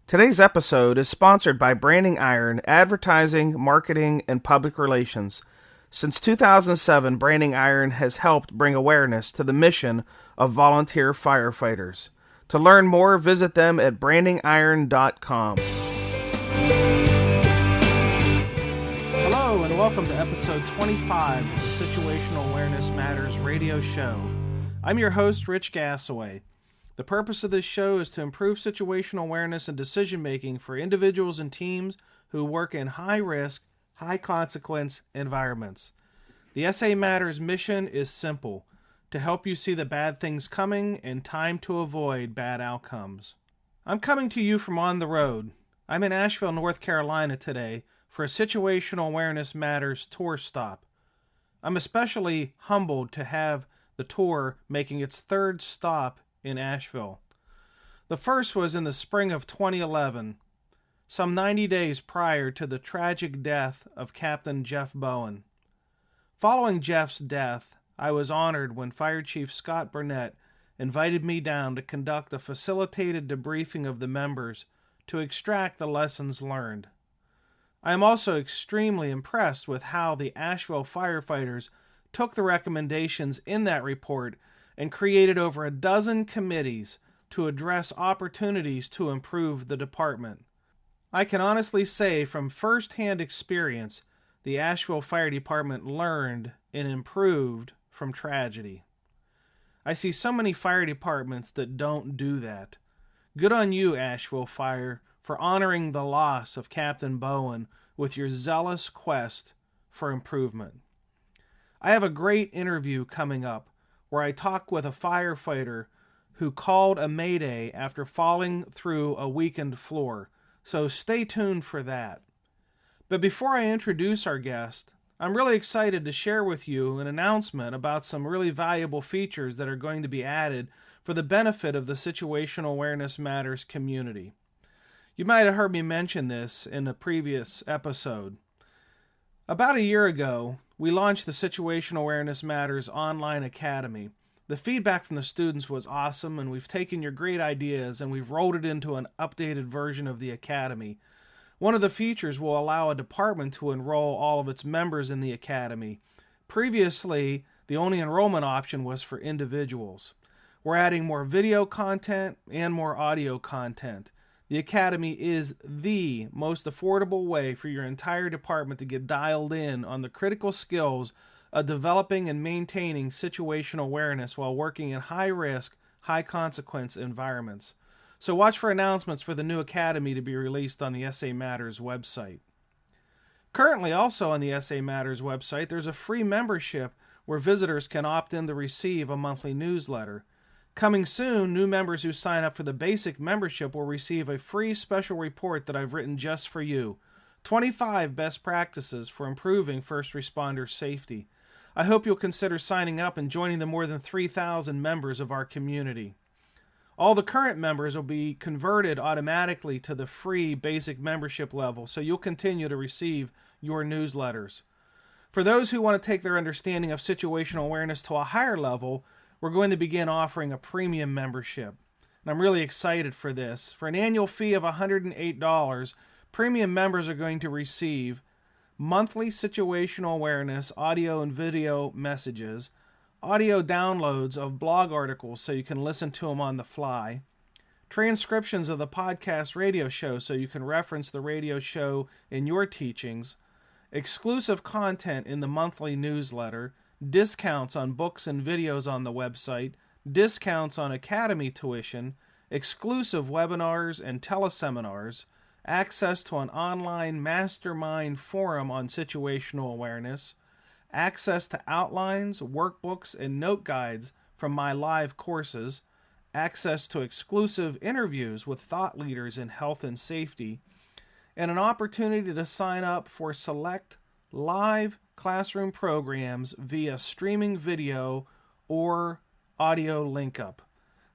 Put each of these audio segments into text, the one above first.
Today's episode is sponsored by Branding Iron, Advertising, Marketing, and Public Relations. Since 2007, Branding Iron has helped bring awareness to the mission of volunteer firefighters. To learn more, visit them at brandingiron.com. Hello, and welcome to episode 25 of the Situational Awareness Matters radio show. I'm your host, Rich Gassaway. The purpose of this show is to improve situational awareness and decision-making for individuals and teams who work in high-risk, high-consequence environments. The SA Matters mission is simple: to help you see the bad things coming and time to avoid bad outcomes. I'm coming to you from on the road. I'm in Asheville, North Carolina today for a Situational Awareness Matters tour stop. I'm especially humbled to have the tour making its third stop in Asheville. The first was in the spring of 2011, some 90 days prior to the tragic death of Captain Jeff Bowen. Following Jeff's death, I was honored when Fire Chief Scott Burnett invited me down to conduct a facilitated debriefing of the members to extract the lessons learned. I am also extremely impressed with how the Asheville firefighters took the recommendations in that report and created over a dozen committees to address opportunities to improve the department. I can honestly say from first-hand experience, the Asheville Fire Department learned and improved from tragedy. I see so many fire departments that don't do that. Good on you, Asheville Fire, for honoring the loss of Captain Bowen with your zealous quest for improvement. I have a great interview coming up where I talk with a firefighter who called a mayday after falling through a weakened floor, so stay tuned for that. But before I introduce our guest, I'm really excited to share with you an announcement about some really valuable features that are going to be added for the benefit of the Situational Awareness Matters community. You might have heard me mention this in a previous episode. About a year ago, we launched the Situational Awareness Matters Online Academy. The feedback from the students was awesome, and we've taken your great ideas and we've rolled it into an updated version of the Academy. One of the features will allow a department to enroll all of its members in the Academy. Previously, the only enrollment option was for individuals. We're adding more video content and more audio content. The Academy is the most affordable way for your entire department to get dialed in on the critical skills of developing and maintaining situational awareness while working in high-risk, high-consequence environments. So watch for announcements for the new Academy to be released on the SA Matters website. Currently, also on the SA Matters website, there's a free membership where visitors can opt in to receive a monthly newsletter. Coming soon, new members who sign up for the basic membership will receive a free special report that I've written just for you. 25 best practices for improving first responder safety. I hope you'll consider signing up and joining the more than 3,000 members of our community. All the current members will be converted automatically to the free basic membership level, so you'll continue to receive your newsletters. For those who want to take their understanding of situational awareness to a higher level, we're going to begin offering a premium membership. And I'm really excited for this. For an annual fee of $108, premium members are going to receive monthly situational awareness audio and video messages, audio downloads of blog articles so you can listen to them on the fly, transcriptions of the podcast radio show so you can reference the radio show in your teachings, exclusive content in the monthly newsletter, discounts on books and videos on the website, discounts on Academy tuition, exclusive webinars and teleseminars, access to an online mastermind forum on situational awareness, access to outlines, workbooks, and note guides from my live courses, access to exclusive interviews with thought leaders in health and safety, and an opportunity to sign up for select live classroom programs via streaming video or audio link-up.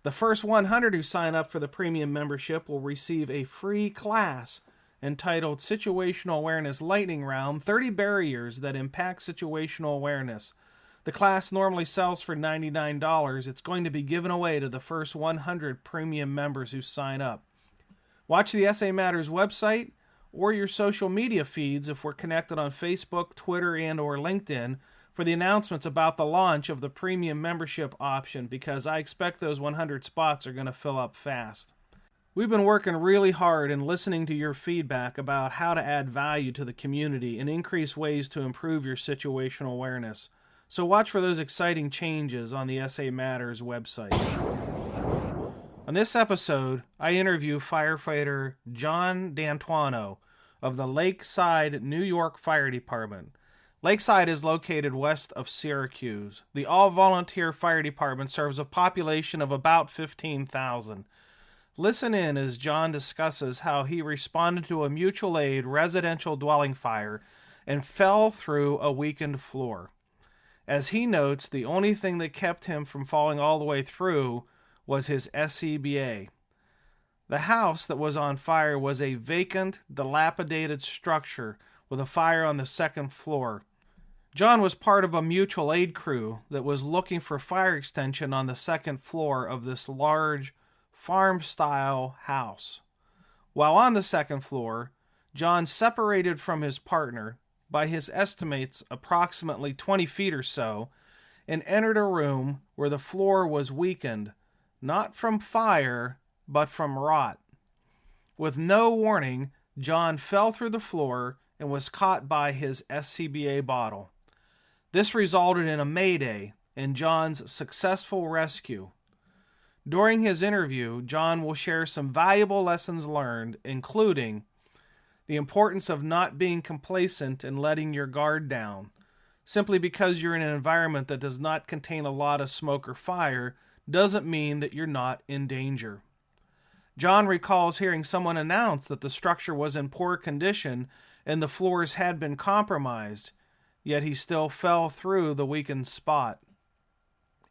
The first 100 who sign up for the premium membership will receive a free class entitled Situational Awareness Lightning Round, 30 Barriers That Impact Situational Awareness. The class normally sells for $99. It's going to be given away to the first 100 premium members who sign up. Watch the SA Matters website or your social media feeds if we're connected on Facebook, Twitter, and or LinkedIn for the announcements about the launch of the premium membership option, because I expect those 100 spots are going to fill up fast. We've been working really hard and listening to your feedback about how to add value to the community and increase ways to improve your situational awareness. So watch for those exciting changes on the SA Matters website. On this episode, I interview Firefighter John Dantuono of the Lakeside, New York Fire Department. Lakeside is located west of Syracuse. The all-volunteer fire department serves a population of about 15,000. Listen in as John discusses how he responded to a mutual aid residential dwelling fire and fell through a weakened floor. As he notes, the only thing that kept him from falling all the way through was his SCBA. The house that was on fire was a vacant, dilapidated structure with a fire on the second floor. John was part of a mutual aid crew that was looking for fire extension on the second floor of this large farm-style house. While on the second floor, John separated from his partner by his estimates approximately 20 feet or so and entered a room where the floor was weakened, not from fire, but from rot. With no warning, John fell through the floor and was caught by his SCBA bottle. This resulted in a Mayday and John's successful rescue. During his interview, John will share some valuable lessons learned, including the importance of not being complacent and letting your guard down. Simply because you're in an environment that does not contain a lot of smoke or fire doesn't mean that you're not in danger. John recalls hearing someone announce that the structure was in poor condition and the floors had been compromised, yet he still fell through the weakened spot.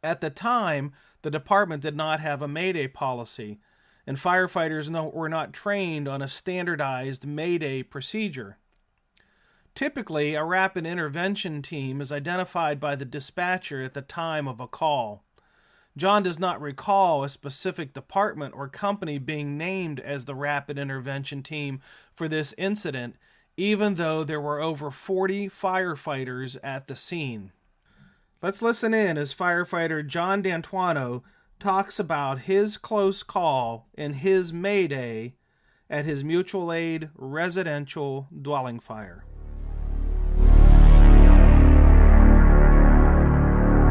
At the time, the department did not have a Mayday policy, and firefighters were not trained on a standardized Mayday procedure. Typically, a rapid intervention team is identified by the dispatcher at the time of a call. John does not recall a specific department or company being named as the rapid intervention team for this incident, even though there were over 40 firefighters at the scene. Let's listen in as Firefighter John Dantuono talks about his close call and his Mayday at his mutual aid residential dwelling fire.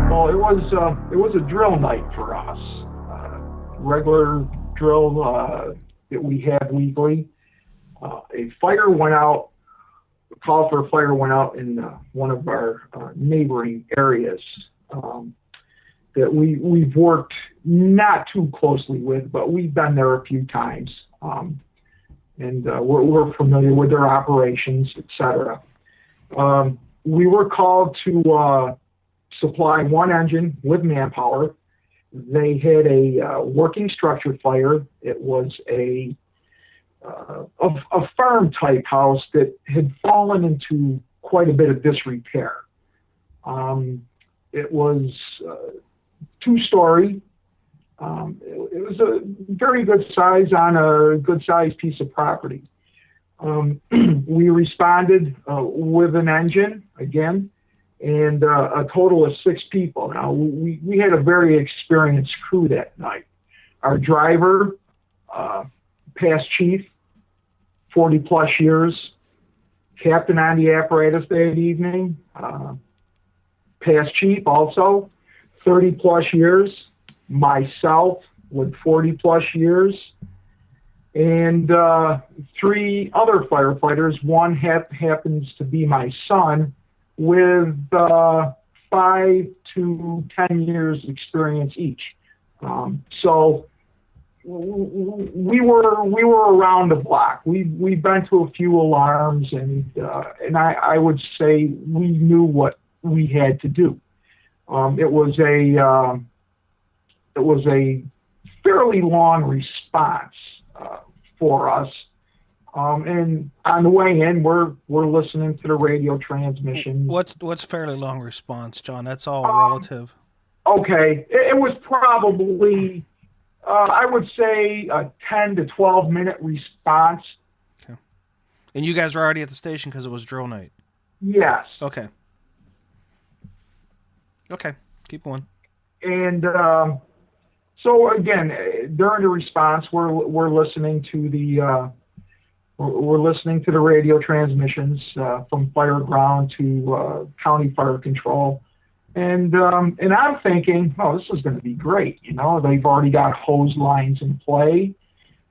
Well, it was a drill night for us. Regular drill that we have weekly. A call for a fire went out in one of our neighboring areas that we've worked not too closely with, but we've been there a few times, and we're familiar with their operations, etc. We were called to supply one engine with manpower. They had a working structure fire. It was a farm type house that had fallen into quite a bit of disrepair. It was two-story. It was a very good size on a good sized piece of property. We responded with an engine again, and a total of 6 people. Now, we had a very experienced crew that night. Our driver, past chief, 40-plus years, captain on the apparatus that evening, past chief also, 30-plus years, myself with 40-plus years, and 3 other firefighters. One happens to be my son, with 5 to 10 years experience each. So we were around the block. We've been to a few alarms, and I would say we knew what we had to do. It was a fairly long response for us. And on the way in, we're listening to the radio transmission. What's fairly long response, John? That's all relative. Okay, it was probably I would say a 10 to 12-minute response. Okay. And you guys were already at the station because it was drill night? Yes. Okay. Okay. Keep going. And so again, during the response, we're listening to the radio transmissions from fire ground to county fire control, and I'm thinking, oh, this is going to be great. You know, they've already got hose lines in play.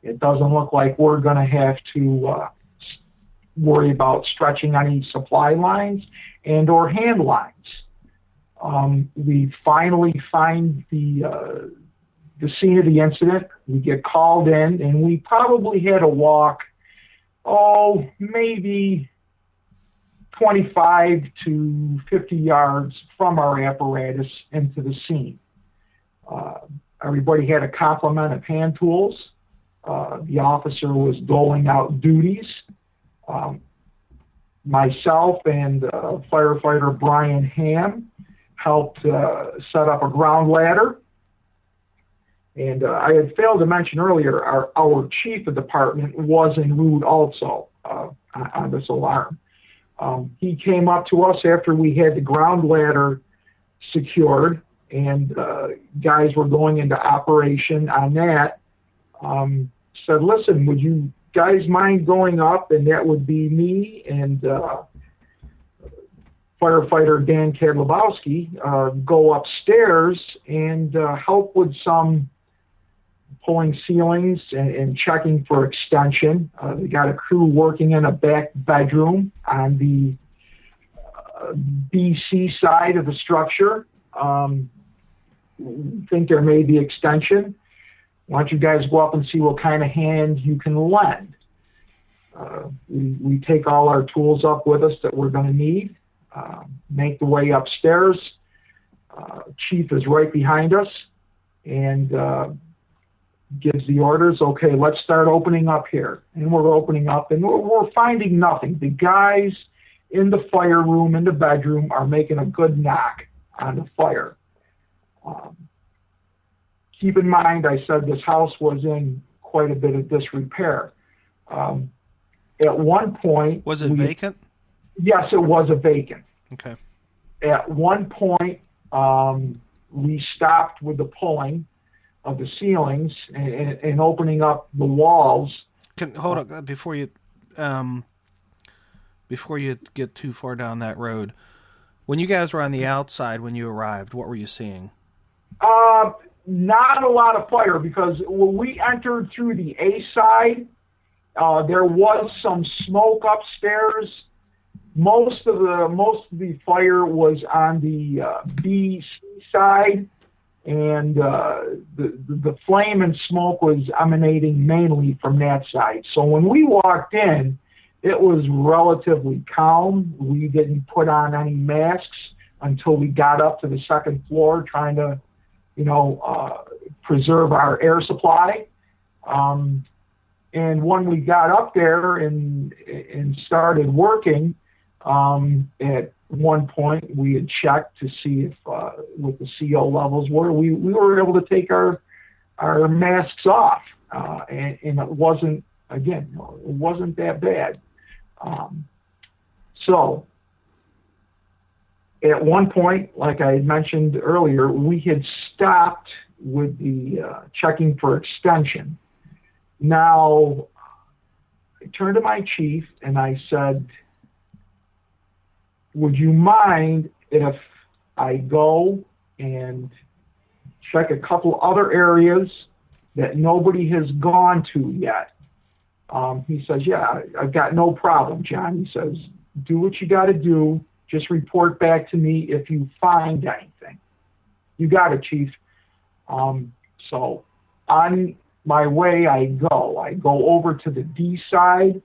It doesn't look like we're going to have to worry about stretching any supply lines and or hand lines. We finally find the scene of the incident. We get called in, and we probably had to walk, maybe 25 to 50 yards from our apparatus into the scene. Everybody had a complement of hand tools. The officer was doling out duties. Myself and firefighter Brian Ham helped set up a ground ladder. And I had failed to mention earlier, our chief of department was en route also on this alarm. He came up to us after we had the ground ladder secured and guys were going into operation on that. Said, listen, would you guys mind going up? And that would be me and firefighter Dan Kadlubowski go upstairs and help with some pulling ceilings and checking for extension. They got a crew working in a back bedroom on the BC side of the structure. Think there may be extension. Why don't you guys go up and see what kind of hand you can lend? We take all our tools up with us that we're going to need, make the way upstairs. Chief is right behind us and gives the orders, okay, let's start opening up here. And we're opening up, and we're finding nothing. The guys in the fire room, in the bedroom, are making a good knock on the fire. Keep in mind, I said this house was in quite a bit of disrepair. At one point... Was it vacant? Yes, it was a vacant. Okay. At one point, we stopped with the pulling of the ceilings and opening up the walls. Hold on before you get too far down that road. When you guys were on the outside when you arrived, what were you seeing? Not a lot of fire, because when we entered through the A side, there was some smoke upstairs. Most of the fire was on the B side, and the flame and smoke was emanating mainly from that side. So when we walked in, it was relatively calm. We didn't put on any masks until we got up to the second floor, trying to, preserve our air supply. And when we got up there and started working, at one point we had checked to see if what the CO levels were. We were able to take our masks off, and it wasn't that bad. So at one point, like I had mentioned earlier, we had stopped with the checking for extension. Now, I turned to my chief and I said, would you mind if I go and check a couple other areas that nobody has gone to yet? He says, yeah, I've got no problem, John. He says, do what you got to do. Just report back to me if you find anything. You got it, Chief. So on my way, I go over to the D side.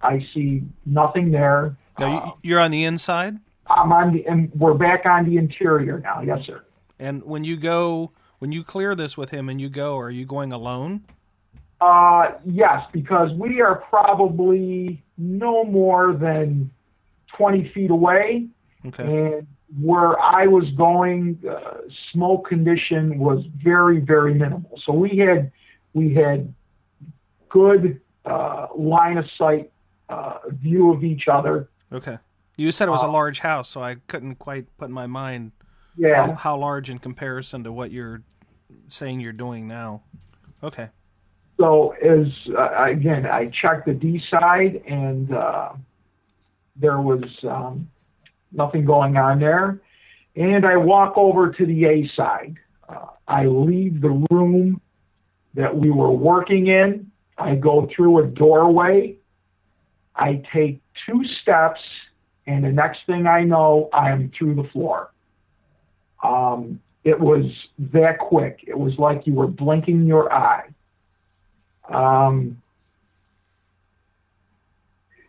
I see nothing there. Now, you're on the inside? And we're back on the interior now. Yes, sir. And when you clear this with him and you go, are you going alone? Yes, because we are probably no more than 20 feet away, Okay. And where I was going, smoke condition was very, very minimal. So we had good line of sight view of each other. Okay. You said it was a large house, so I couldn't quite put in my mind Yeah. how large in comparison to what you're saying you're doing now. Okay. So again, I checked the D side, and there was nothing going on there. And I walk over to the A side. I leave the room that we were working in. I go through a doorway. I take 2 steps, and the next thing I know, I am through the floor. It was that quick. It was like you were blinking your eye.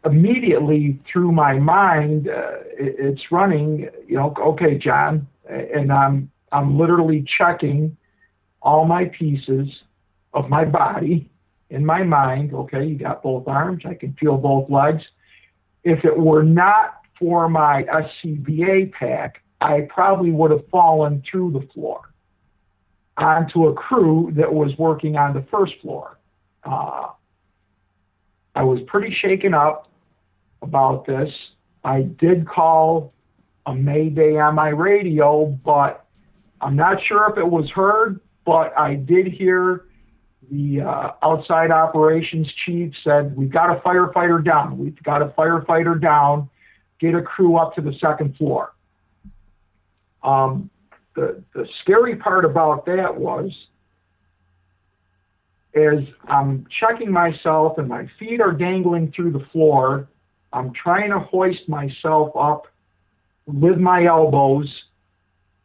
Immediately through my mind, it's running, okay, John, and I'm literally checking all my pieces of my body in my mind. Okay, you got both arms. I can feel both legs. If it were not for my SCBA pack, I probably would have fallen through the floor onto a crew that was working on the first floor. I was pretty shaken up about this. I did call a Mayday on my radio, but I'm not sure if it was heard, but I did hear the outside operations chief said, "We've got a firefighter down. We've got a firefighter down. Get a crew up to the second floor." The scary part about that was, as I'm checking myself and my feet are dangling through the floor, I'm trying to hoist myself up with my elbows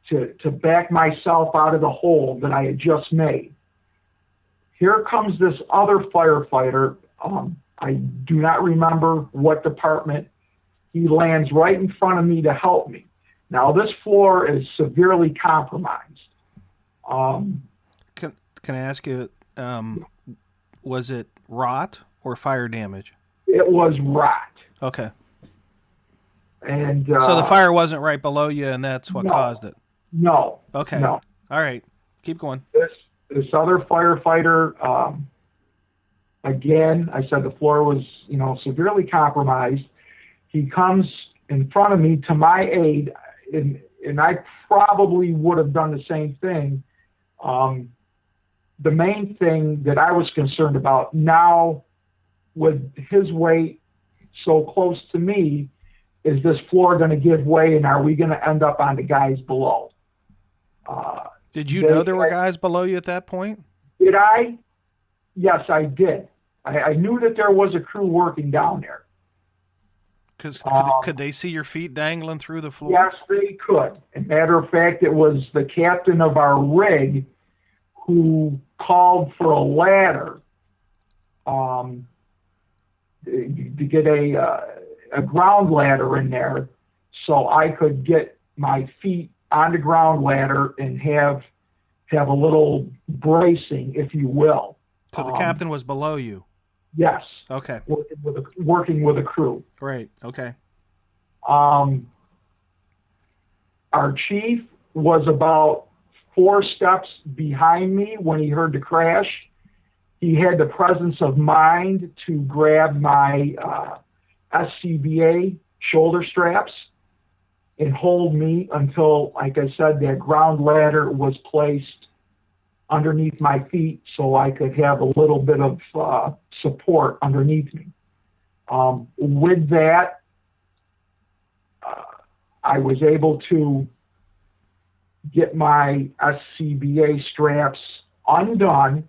to back myself out of the hole that I had just made. Here comes this other firefighter. I do not remember what department. He lands right in front of me to help me. Now, this floor is severely compromised. Can I ask you, was it rot or fire damage? It was rot. Okay. And so the fire wasn't right below you, and that's what caused it? No. Okay. No. All right. Keep going. This other firefighter, again, I said the floor was, severely compromised. He comes in front of me to my aid, and I probably would have done the same thing. The main thing that I was concerned about now, with his weight so close to me, is this floor going to give way, and are we going to end up on the guys below? Did you know there were guys below you at that point? Did I? Yes, I did. I knew that there was a crew working down there. Could they see your feet dangling through the floor? Yes, they could. As a matter of fact, it was the captain of our rig who called for a ladder to get a ground ladder in there so I could get my feet on the ground ladder and have a little bracing, if you will. So the captain was below you? Yes. Okay. Working with a crew. Right. Okay. Our chief was about 4 steps behind me when he heard the crash. He had the presence of mind to grab my SCBA shoulder straps and hold me until, like I said, that ground ladder was placed underneath my feet so I could have a little bit of support underneath me. With that, I was able to get my SCBA straps undone.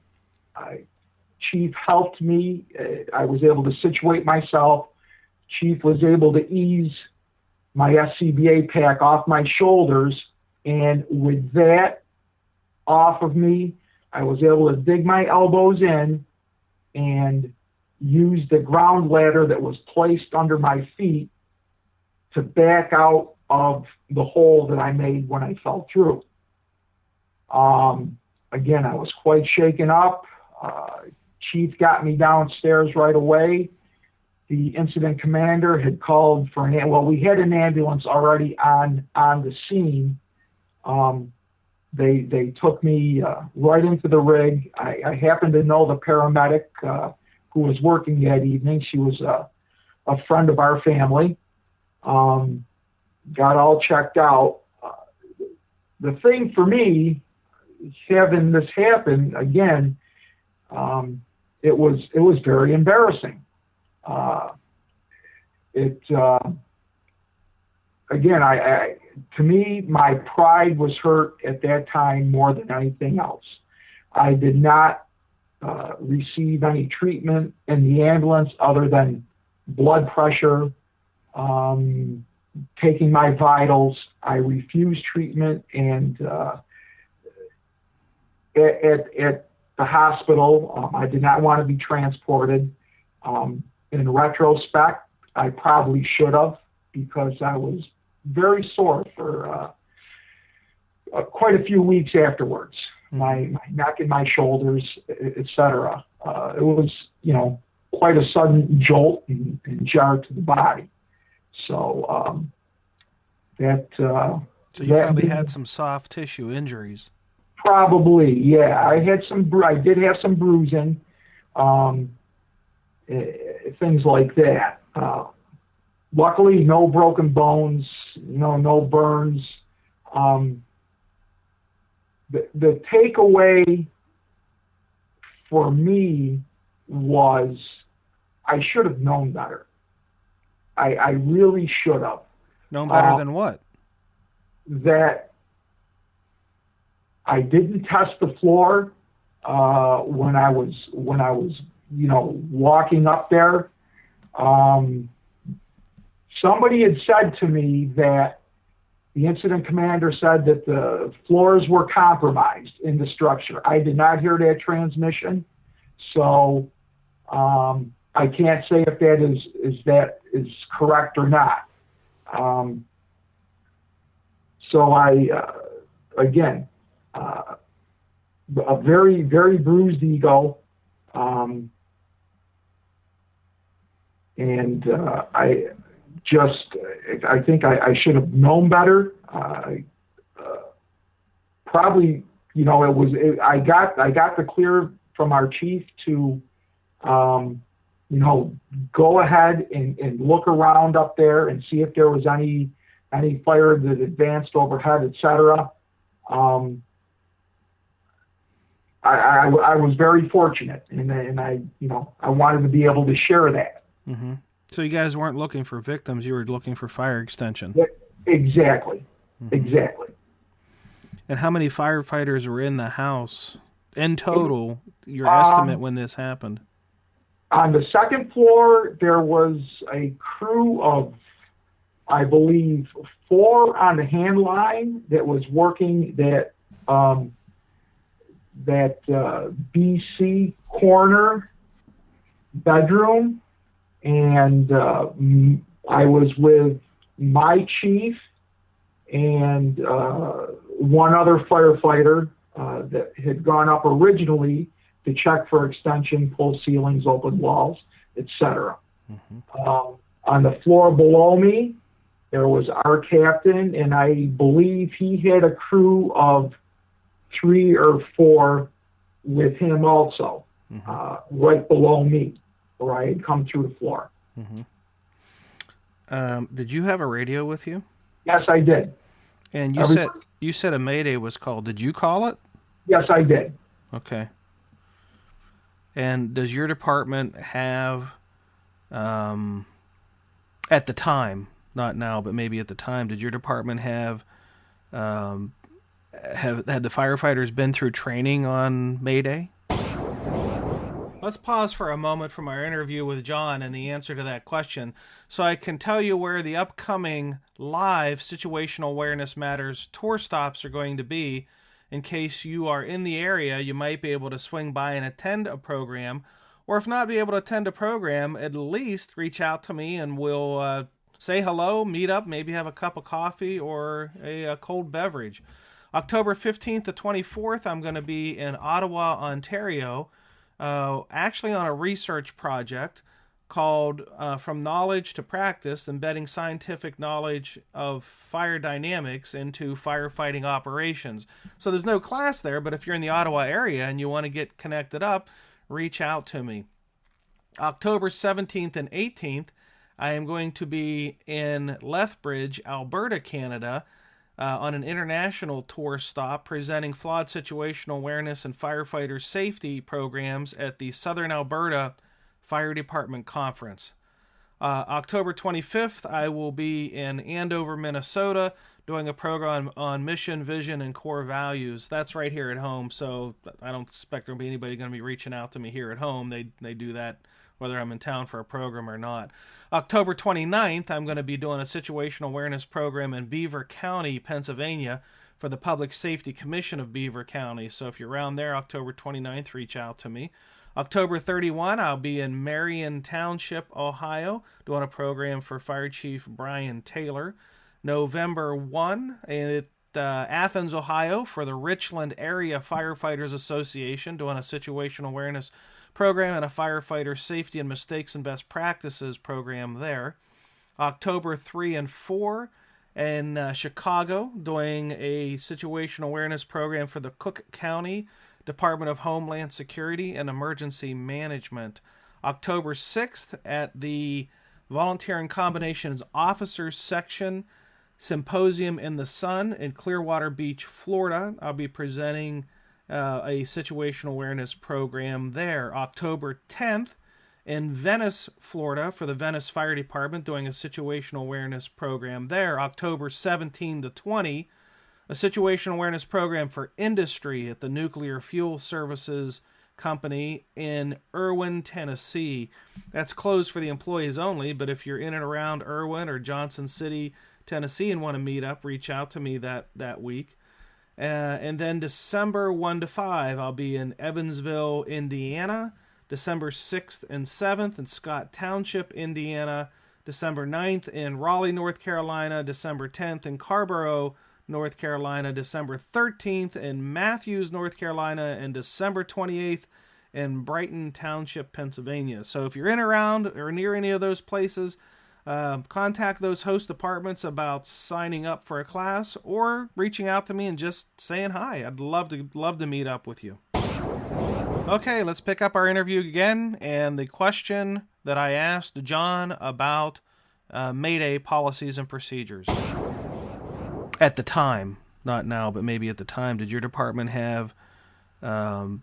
Chief helped me. I was able to situate myself. Chief was able to ease my SCBA pack off my shoulders, and with that off of me, I was able to dig my elbows in and use the ground ladder that was placed under my feet to back out of the hole that I made when I fell through. Again, I was quite shaken up. Chief got me downstairs right away. the incident commander had called for we had an ambulance already on the scene. They took me right into the rig. I happened to know the paramedic who was working that evening. She was a friend of our family. Got all checked out. The thing for me, having this happen again, it was very embarrassing. Again, to me, my pride was hurt at that time more than anything else. I did not receive any treatment in the ambulance other than blood pressure, taking my vitals. I refused treatment, and at the hospital, I did not want to be transported. In retrospect, I probably should have, because I was very sore for quite a few weeks afterwards. My neck and my shoulders, etc. It was, quite a sudden jolt and jar to the body. So So you probably had some soft tissue injuries. Probably, yeah. I did have some bruising, things like that. Luckily, no broken bones, no burns. The takeaway for me was I should have known better. I really should have. Known better than what? That I didn't test the floor when I was walking up there. Somebody had said to me that the incident commander said that the floors were compromised in the structure. I did not hear that transmission, so I can't say if that is correct or not. So I again, a very, very bruised ego, and I think I should have known better. Probably, I got the clear from our chief to, go ahead and look around up there and see if there was any fire that advanced overhead, etc. I was very fortunate, and I wanted to be able to share that. Mm-hmm. So you guys weren't looking for victims; you were looking for fire extension. Yeah, exactly. Mm-hmm. Exactly. And how many firefighters were in the house in total? Your estimate when this happened? On the second floor, there was a crew of, I believe, 4 on the hand line that was working that BC corner bedroom, and I was with my chief and one other firefighter that had gone up originally to check for extension, pull ceilings, open walls, etc. Mm-hmm. On the floor below me, there was our captain, and I believe he had a crew of 3 or 4 with him also, mm-hmm. Right below me, where I had come through the floor. Mm-hmm. Did you have a radio with you? Yes, I did. And you said a Mayday was called. Did you call it? Yes, I did. Okay. And does your department have, at the time, not now, but maybe at the time, did your department have had the firefighters been through training on Mayday? Let's pause for a moment from our interview with John and the answer to that question, so I can tell you where the upcoming live Situational Awareness Matters tour stops are going to be. In case you are in the area, you might be able to swing by and attend a program, or if not be able to attend a program, at least reach out to me and we'll say hello, meet up, maybe have a cup of coffee or a cold beverage. October 15th to 24th, I'm going to be in Ottawa, Ontario, actually on a research project called From Knowledge to Practice, Embedding Scientific Knowledge of Fire Dynamics into Firefighting Operations. So there's no class there, but if you're in the Ottawa area and you want to get connected up, reach out to me. October 17th and 18th, I am going to be in Lethbridge, Alberta, Canada, on an international tour stop presenting flawed situational awareness and firefighter safety programs at the Southern Alberta Fire Department Conference. October 25th, I will be in Andover, Minnesota, doing a program on mission, vision, and core values. That's right here at home, so I don't expect there'll be anybody going to be reaching out to me here at home. They do that whether I'm in town for a program or not. October 29th, I'm going to be doing a situational awareness program in Beaver County, Pennsylvania, for the Public Safety Commission of Beaver County. So if you're around there, October 29th, reach out to me. October 31, I'll be in Marion Township, Ohio, doing a program for Fire Chief Brian Taylor. November 1, at Athens, Ohio, for the Richland Area Firefighters Association, doing a situational awareness program and a firefighter safety and mistakes and best practices program there. October 3 and 4 in Chicago, doing a situational awareness program for the Cook County Department of Homeland Security and Emergency Management. October 6th at the Volunteer and Combinations Officers Section Symposium in the Sun in Clearwater Beach, Florida. I'll be presenting a situational awareness program there. October 10th in Venice, Florida, for the Venice Fire Department, doing a situational awareness program there. October 17 to 20, a situational awareness program for industry at the Nuclear Fuel Services Company in Irwin, Tennessee. That's closed for the employees only, but if you're in and around Irwin or Johnson City, Tennessee, and want to meet up, reach out to me that week. And then December 1 to 5, I'll be in Evansville, Indiana. December 6th and 7th in Scott Township, Indiana. December 9th in Raleigh, North Carolina. December 10th in Carrboro, North Carolina. December 13th in Matthews, North Carolina. And December 28th in Brighton Township, Pennsylvania. So if you're in, around, or near any of those places, contact those host departments about signing up for a class or reaching out to me and just saying hi. I'd love to meet up with you. Okay, let's pick up our interview again, and the question that I asked John about Mayday policies and procedures. At the time, not now, but maybe at the time, did your department have had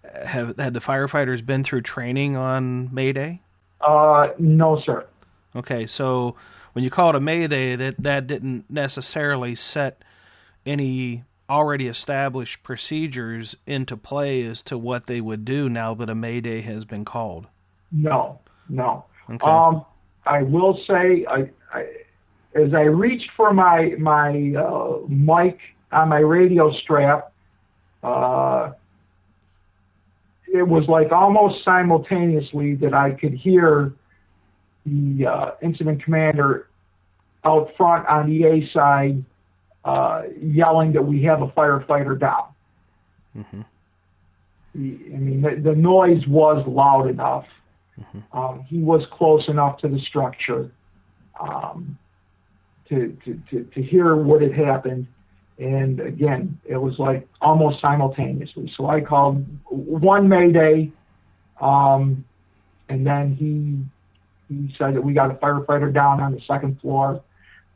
the firefighters been through training on Mayday? No, sir. Okay, so when you call it a Mayday, that didn't necessarily set any already established procedures into play as to what they would do now that a Mayday has been called. No. Okay. I will say, as I reached for my mic on my radio strap, it was like almost simultaneously that I could hear the incident commander out front on the A side yelling that we have a firefighter down. Mm-hmm. The noise was loud enough. Mm-hmm. He was close enough to the structure to hear what had happened. And again, it was like almost simultaneously. So I called one Mayday, and then he said that we got a firefighter down on the second floor.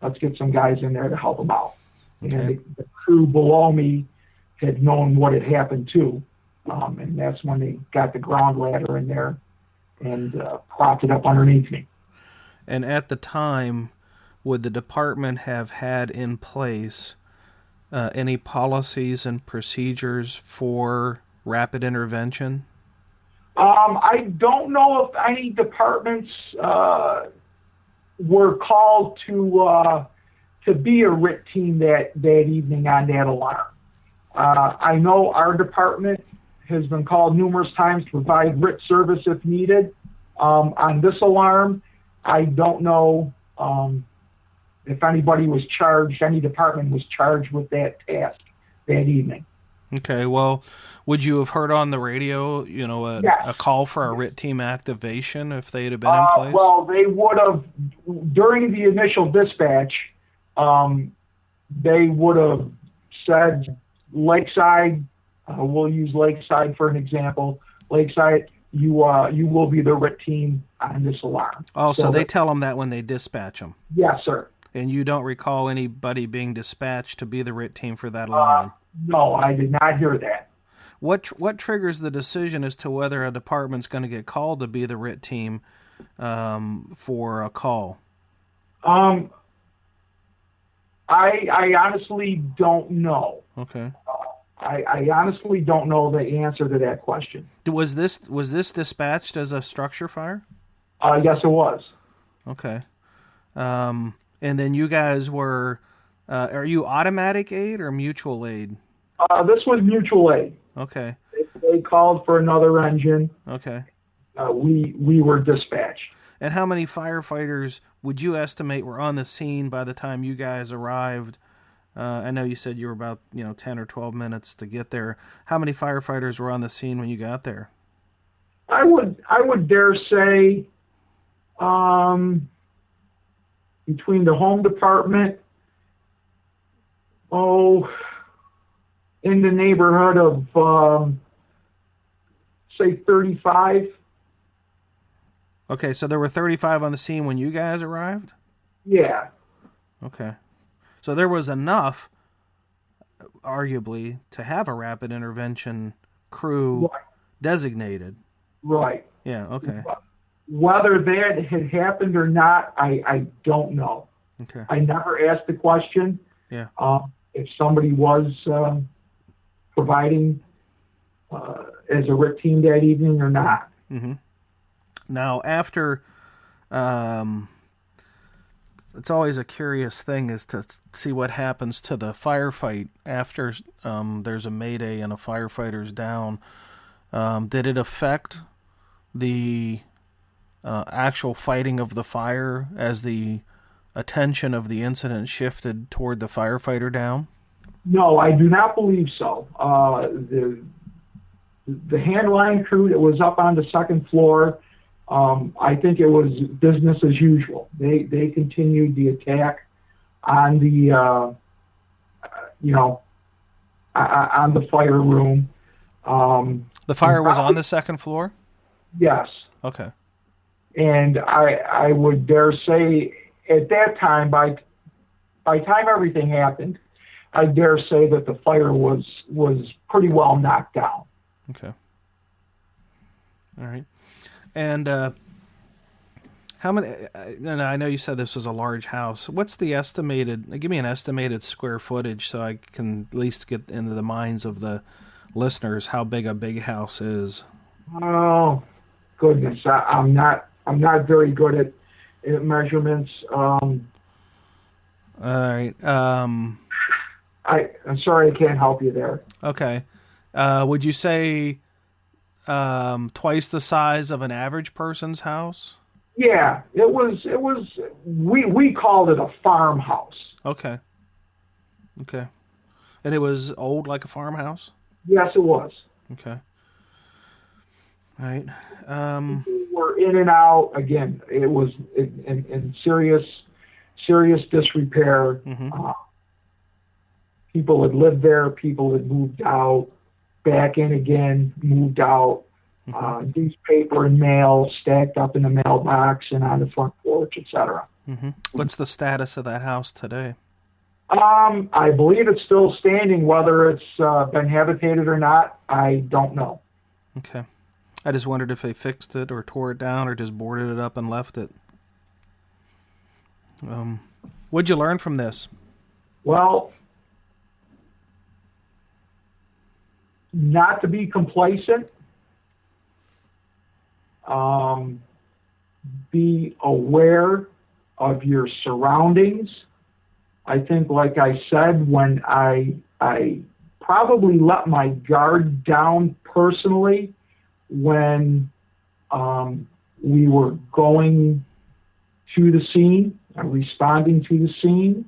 Let's get some guys in there to help him out. Okay. And the crew below me had known what had happened too. And that's when they got the ground ladder in there and propped it up underneath me. And at the time, would the department have had in place any policies and procedures for rapid intervention? I don't know if any departments were called to be a RIT team that evening on that alarm. I know our department has been called numerous times to provide RIT service if needed. On this alarm, I don't know if anybody was charged, any department was charged with that task that evening. Okay, well, would you have heard on the radio, Yes. a call for a RIT team activation if they had been in place? Well, they would have, during the initial dispatch, they would have said, Lakeside, we'll use Lakeside for an example. Lakeside, you will be the RIT team on this alarm. Oh, so they tell them that when they dispatch them? Yes, sir. And you don't recall anybody being dispatched to be the RIT team for that alarm? No, I did not hear that. What triggers the decision as to whether a department's going to get called to be the RIT team for a call? I honestly don't know. Okay. I honestly don't know the answer to that question. Was this dispatched as a structure fire? Yes, it was. Okay. And then you guys were, are you automatic aid or mutual aid? This was mutual aid. Okay. They called for another engine. Okay. We were dispatched. And how many firefighters would you estimate were on the scene by the time you guys arrived? I know you said you were about 10 or 12 minutes to get there. How many firefighters were on the scene when you got there? I would dare say between the home department, in the neighborhood of say 35. Okay, so there were 35 on the scene when you guys arrived? Yeah. Okay. So there was enough, arguably, to have a rapid intervention crew designated. Right. Yeah, okay. Whether that had happened or not, I don't know. Okay. I never asked the question. Yeah. If somebody was providing as a RIT team that evening or not. Mm-hmm. Now, after, it's always a curious thing is to see what happens to the firefight after there's a mayday and a firefighter's down. Did it affect the actual fighting of the fire as the attention of the incident shifted toward the firefighter down? No, I do not believe so. The handline crew that was up on the second floor, I think it was business as usual. They continued the attack on the on the fire room. The fire was on the second floor? Yes. Okay. And I would dare say at that time, by time everything happened, I dare say that the fire was pretty well knocked down. Okay. All right. And how many? And I know you said this was a large house. What's the estimated? Give me an estimated square footage so I can at least get into the minds of the listeners how big a big house is. Oh goodness, I'm not very good at measurements. All right. I'm sorry I can't help you there. Okay. Would you say twice the size of an average person's house? Yeah, it was. We called it a farmhouse. Okay. Okay. And it was old like a farmhouse? Yes, it was. Okay. All right. We were in and out. Again, it was in serious disrepair. Mm-hmm. People had lived there. People had moved out, back in again, moved out. Mm-hmm. Newspaper and mail stacked up in the mailbox and on the front porch, etc. Mm-hmm. What's the status of that house today? I believe it's still standing. Whether it's been habitated or not, I don't know. Okay. I just wondered if they fixed it or tore it down or just boarded it up and left it. What'd you learn from this? Well, not to be complacent. Be aware of your surroundings. I think, like I said, when I probably let my guard down personally when we were going to the scene, responding to the scene.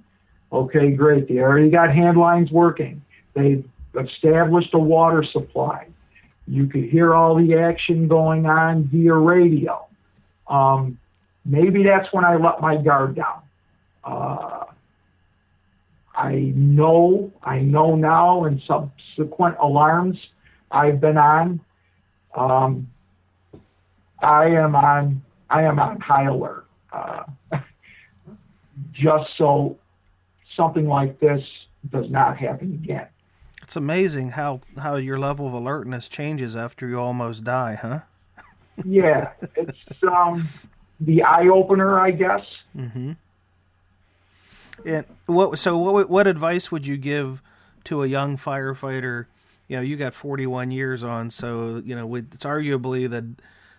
Okay, great. They already got handlines working. They've established a water supply. You could hear all the action going on via radio. Maybe that's when I let my guard down. I know now in subsequent alarms I've been on, I am on high alert. Just so something like this does not happen again. It's amazing how your level of alertness changes after you almost die, huh? Yeah, it's the eye opener, I guess. Mm-hmm. And what advice would you give to a young firefighter? You know, you got 41 years on, so it's arguably that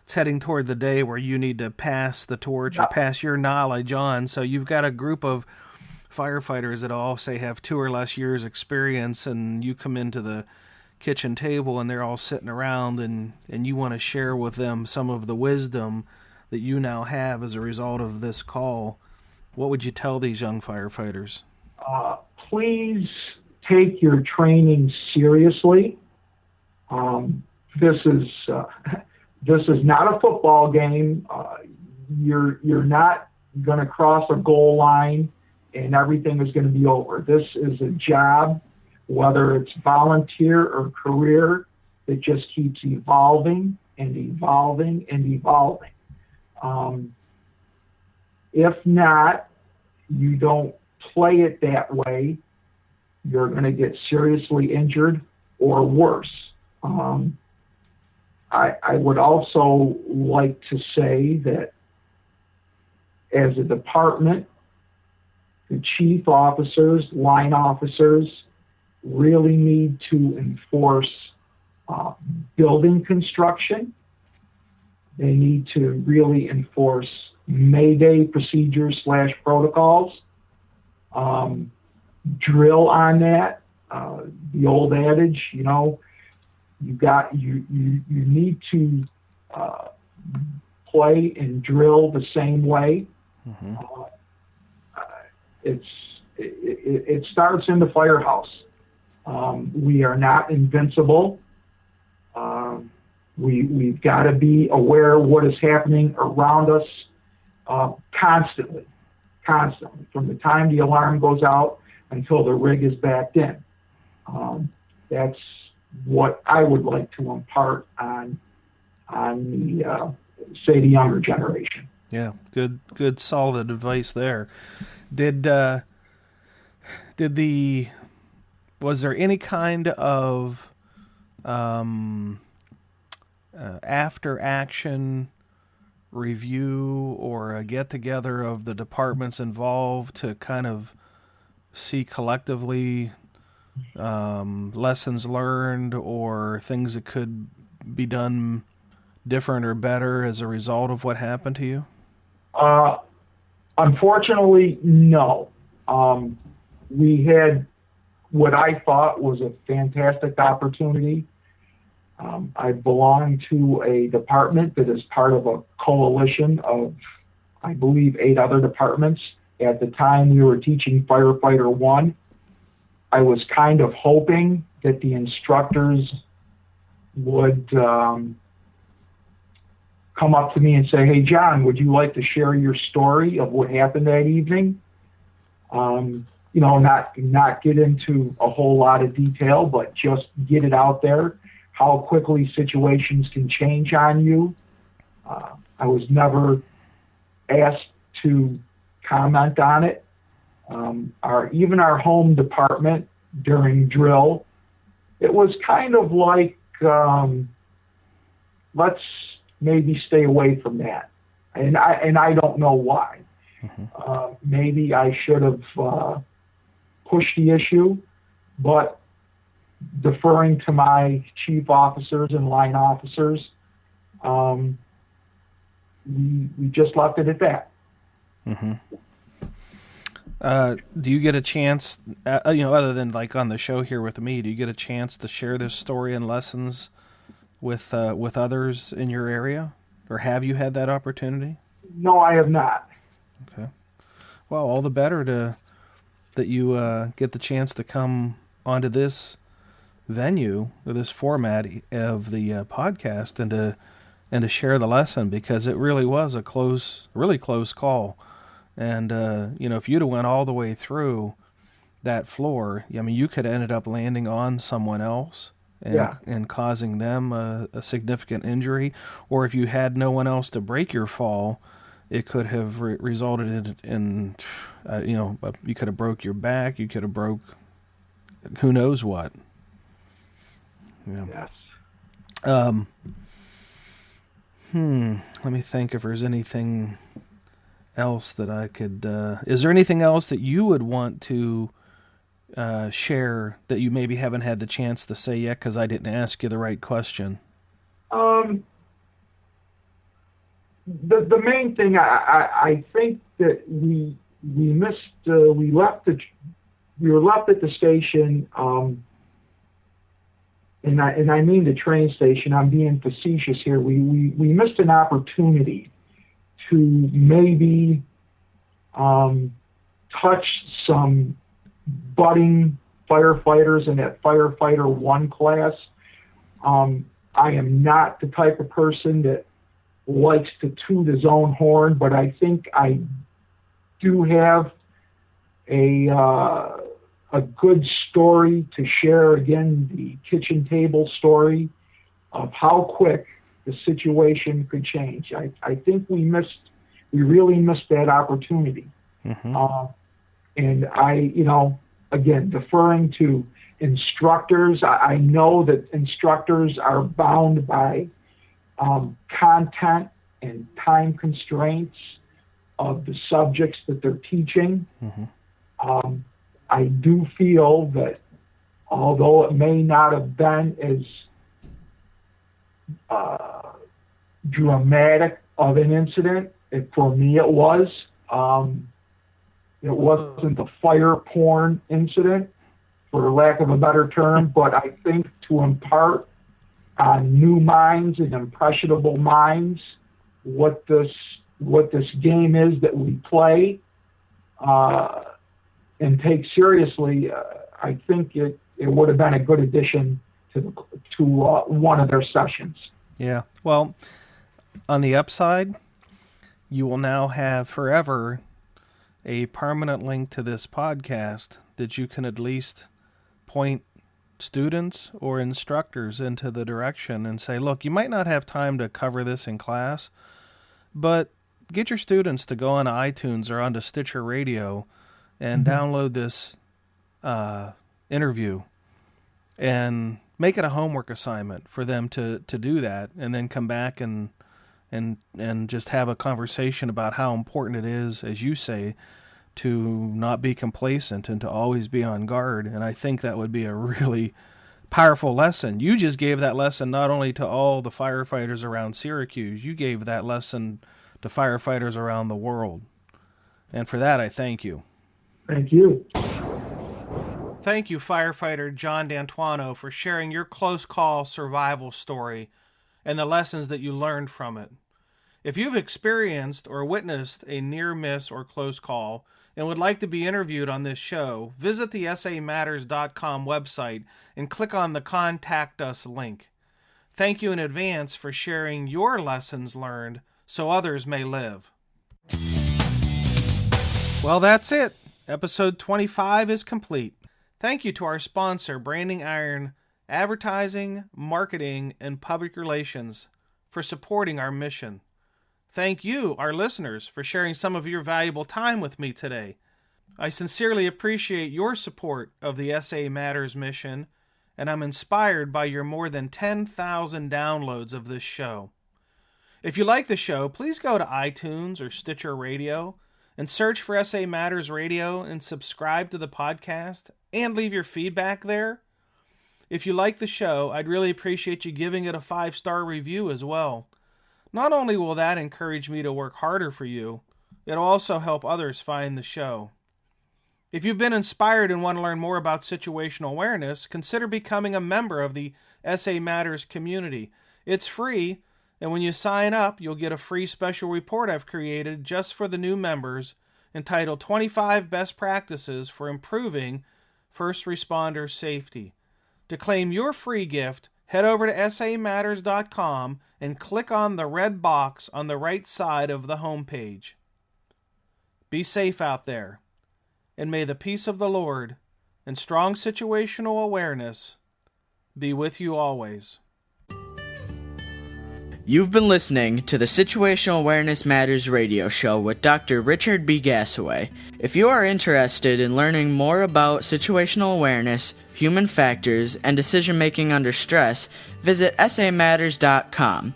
it's heading toward the day where you need to pass the torch or pass your knowledge on. So you've got a group of firefighters that all say have 2 or less years experience, and you come into the kitchen table and they're all sitting around and you want to share with them some of the wisdom that you now have as a result of this call. What would you tell these young firefighters? Please take your training seriously. This is not a football game. You're not going to cross a goal line and everything is going to be over. This is a job, whether it's volunteer or career, that just keeps evolving and evolving and evolving. If not, you don't play it that way, you're going to get seriously injured or worse. I would also like to say that as a department, the chief officers, line officers really need to enforce building construction. They need to really enforce Mayday procedures / protocols. Drill on that. The old adage, you need to play and drill the same way. Mm-hmm. It starts in the firehouse. We are not invincible. We've got to be aware of what is happening around us constantly, from the time the alarm goes out until the rig is backed in. That's what I would like to impart on the younger generation. Yeah, good solid advice there. Was there any kind of after action review or a get together of the departments involved to kind of see collectively lessons learned or things that could be done different or better as a result of what happened to you? Unfortunately, no. We had what I thought was a fantastic opportunity. I belong to a department that is part of a coalition of, I believe, 8 other departments. At the time we were teaching Firefighter 1, I was kind of hoping that the instructors would come up to me and say, "Hey, John, would you like to share your story of what happened that evening?" Not get into a whole lot of detail, but just get it out there, how quickly situations can change on you. I was never asked to comment on it. Even our home department during drill, it was kind of like, let's maybe stay away from that. And I don't know why. Mm-hmm. Maybe I should have pushed the issue, but deferring to my chief officers and line officers, we just left it at that. Mm-hmm. Do you get a chance, other than like on the show here with me, do you get a chance to share this story and lessons with others in your area, or have you had that opportunity? No, I have not. Okay. Well, all the better that you get the chance to come onto this venue, or this format of the podcast, and to share the lesson, because it really was a really close call. And if you'd have went all the way through that floor, I mean, you could have ended up landing on someone else and causing them a significant injury. Or if you had no one else to break your fall, it could have resulted in you could have broke your back, you could have broke who knows what. Yeah. Yes. Let me think if there's anything else that I could... is there anything else that you would want to share that you maybe haven't had the chance to say yet because I didn't ask you the right question? The main thing, I think that we missed, we were left at the station, and I mean the train station. I'm being facetious here. We missed an opportunity to maybe touch some budding firefighters in that Firefighter 1 class. I am not the type of person that likes to toot his own horn, but I think I do have a good story to share. Again, the kitchen table story of how quick the situation could change. I think we really missed that opportunity. Mm-hmm. And again, deferring to instructors, I know that instructors are bound by content and time constraints of the subjects that they're teaching. Mm-hmm. I do feel that although it may not have been as dramatic of an incident, for me it was. It wasn't the fire porn incident, for lack of a better term, but I think to impart on new minds and impressionable minds what this game is that we play and take seriously, I think it would have been a good addition to one of their sessions. Yeah. Well, on the upside, you will now have forever a permanent link to this podcast that you can at least point students or instructors into the direction and say, look, you might not have time to cover this in class, but get your students to go on iTunes or onto Stitcher Radio and download this interview and make it a homework assignment for them to do that, and then come back and just have a conversation about how important it is, as you say, to not be complacent and to always be on guard. And I think that would be a really powerful lesson. You just gave that lesson not only to all the firefighters around Syracuse, you gave that lesson to firefighters around the world. And for that, I thank you. Thank you. Thank you, Firefighter John Dantuono, for sharing your close call survival story and the lessons that you learned from it. If you've experienced or witnessed a near miss or close call and would like to be interviewed on this show, visit the samatters.com website and click on the Contact Us link. Thank you in advance for sharing your lessons learned so others may live. Well, that's it. Episode 25 is complete. Thank you to our sponsor, Branding Iron Advertising, Marketing, and Public Relations, for supporting our mission. Thank you, our listeners, for sharing some of your valuable time with me today. I sincerely appreciate your support of the SA Matters mission, and I'm inspired by your more than 10,000 downloads of this show. If you like the show, please go to iTunes or Stitcher Radio and search for SA Matters Radio and subscribe to the podcast and leave your feedback there. If you like the show, I'd really appreciate you giving it a 5-star review as well. Not only will that encourage me to work harder for you, it'll also help others find the show. If you've been inspired and want to learn more about situational awareness, consider becoming a member of the SA Matters community. It's free, and when you sign up, you'll get a free special report I've created just for the new members entitled 25 Best Practices for Improving First Responder Safety. To claim your free gift, head over to samatters.com and click on the red box on the right side of the homepage. Be safe out there, and may the peace of the Lord and strong situational awareness be with you always. You've been listening to the Situational Awareness Matters radio show with Dr. Richard B. Gassaway. If you are interested in learning more about situational awareness, human factors, and decision-making under stress, visit samatters.com.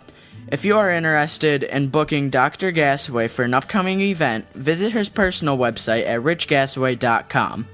If you are interested in booking Dr. Gassaway for an upcoming event, visit his personal website at richgassaway.com.